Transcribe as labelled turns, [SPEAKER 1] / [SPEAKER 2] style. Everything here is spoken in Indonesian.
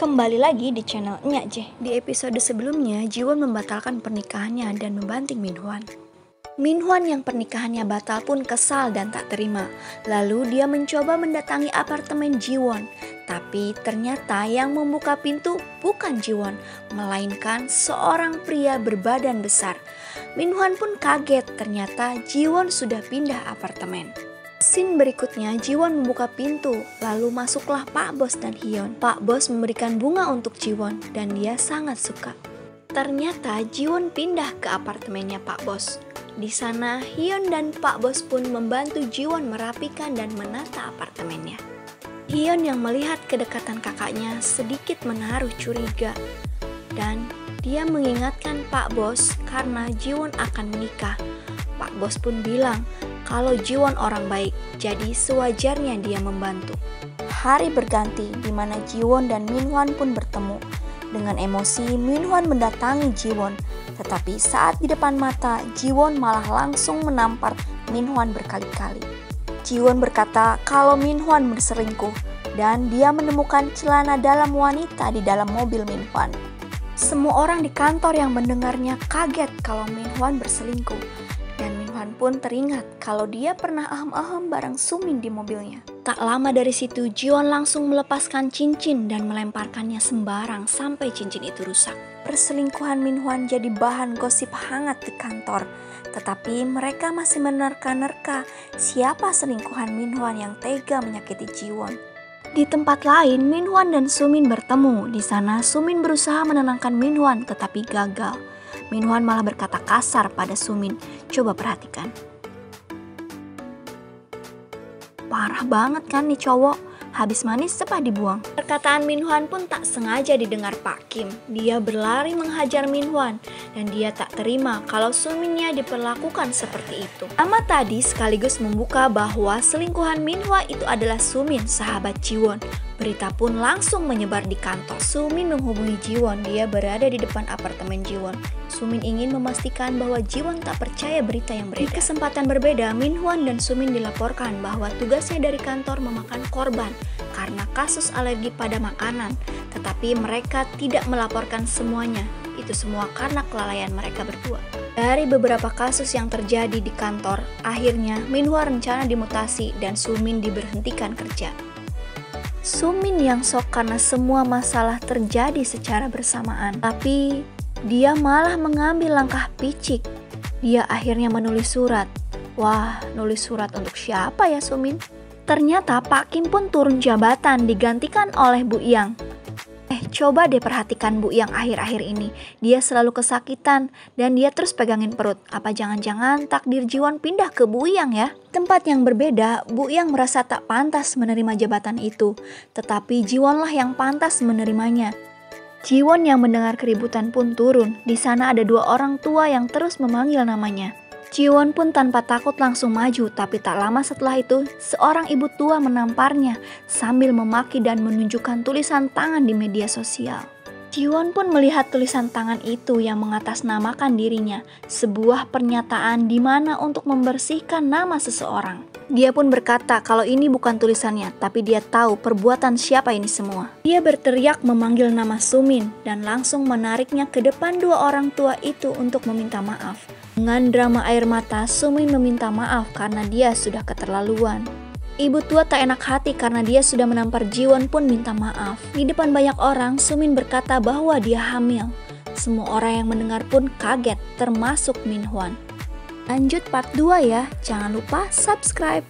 [SPEAKER 1] Kembali lagi di channel Nyak Je. Di episode sebelumnya, Jiwon membatalkan pernikahannya dan membanting Minhwan. Minhwan yang pernikahannya batal pun kesal dan tak terima. Lalu dia mencoba mendatangi apartemen Jiwon. Tapi ternyata yang membuka pintu bukan Jiwon, melainkan seorang pria berbadan besar. Minhwan pun kaget, ternyata Jiwon sudah pindah apartemen. Scene berikutnya, Jiwon membuka pintu, lalu masuklah Pak Bos dan Hyun. Pak Bos memberikan bunga untuk Jiwon dan dia sangat suka. Ternyata Jiwon pindah ke apartemennya Pak Bos. Di sana, Hyun dan Pak Bos pun membantu Jiwon merapikan dan menata apartemennya. Hyun yang melihat kedekatan kakaknya sedikit menaruh curiga. Dan dia mengingatkan Pak Bos karena Jiwon akan menikah. Pak Bos pun bilang kalau Jiwon orang baik, jadi sewajarnya dia membantu. Hari berganti di mana Jiwon dan Minhwan pun bertemu. Dengan emosi, Minhwan mendatangi Jiwon. Tetapi saat di depan mata, Jiwon malah langsung menampar Minhwan berkali-kali. Jiwon berkata kalau Minhwan berselingkuh dan dia menemukan celana dalam wanita di dalam mobil Minhwan. Semua orang di kantor yang mendengarnya kaget kalau Minhwan berselingkuh. Dan Minhwan pun teringat kalau dia pernah ahem-ahem bareng Sumin di mobilnya. Tak lama dari situ, Jiwon langsung melepaskan cincin dan melemparkannya sembarang sampai cincin itu rusak. Perselingkuhan Minhwan jadi bahan gosip hangat di kantor. Tetapi mereka masih menerka-nerka siapa selingkuhan Minhwan yang tega menyakiti Jiwon. Di tempat lain, Minhwan dan Sumin bertemu. Di sana, Sumin berusaha menenangkan Minhwan tetapi gagal. Minhwan malah berkata kasar pada Sumin. Coba perhatikan. Parah banget kan nih cowok, habis manis cepat dibuang. Perkataan Minhwan pun tak sengaja didengar Pak Kim. Dia berlari menghajar Minhwan dan dia tak terima kalau Suminnya diperlakukan seperti itu. Nama tadi sekaligus membuka bahwa selingkuhan Minhwa itu adalah Sumin, sahabat Jiwon. Berita pun langsung menyebar di kantor. Sumin menghubungi Jiwon, dia berada di depan apartemen Jiwon. Sumin ingin memastikan bahwa Jiwon tak percaya berita yang beredar. Di kesempatan berbeda, Minhwan dan Sumin dilaporkan bahwa tugasnya dari kantor memakan korban karena kasus alergi pada makanan. Tetapi mereka tidak melaporkan semuanya. Itu semua karena kelalaian mereka berdua. Dari beberapa kasus yang terjadi di kantor, akhirnya Minhwa rencana dimutasi dan Sumin diberhentikan kerja. Sumin yang shock karena semua masalah terjadi secara bersamaan. Tapi dia malah mengambil langkah picik. Dia akhirnya menulis surat. Wah, nulis surat untuk siapa ya Sumin? Ternyata Pak Kim pun turun jabatan digantikan oleh Bu Yang. Coba deh perhatikan Bu Yang akhir-akhir ini. Dia selalu kesakitan dan dia terus pegangin perut. Apa jangan-jangan takdir Jiwon pindah ke Bu Yang ya? Tempat yang berbeda, Bu Yang merasa tak pantas menerima jabatan itu. Tetapi Jiwonlah yang pantas menerimanya. Jiwon yang mendengar keributan pun turun. Di sana ada dua orang tua yang terus memanggil namanya. Jiwon pun tanpa takut langsung maju, tapi tak lama setelah itu, seorang ibu tua menamparnya sambil memaki dan menunjukkan tulisan tangan di media sosial. Jiwon pun melihat tulisan tangan itu yang mengatasnamakan dirinya, sebuah pernyataan di mana untuk membersihkan nama seseorang. Dia pun berkata kalau ini bukan tulisannya, tapi dia tahu perbuatan siapa ini semua. Dia berteriak memanggil nama Sumin dan langsung menariknya ke depan dua orang tua itu untuk meminta maaf. Dengan drama air mata, Sumin meminta maaf karena dia sudah keterlaluan. Ibu tua tak enak hati karena dia sudah menampar Jiwon pun minta maaf. Di depan banyak orang, Sumin berkata bahwa dia hamil. Semua orang yang mendengar pun kaget, termasuk Minhwan. Lanjut part 2 ya, jangan lupa subscribe.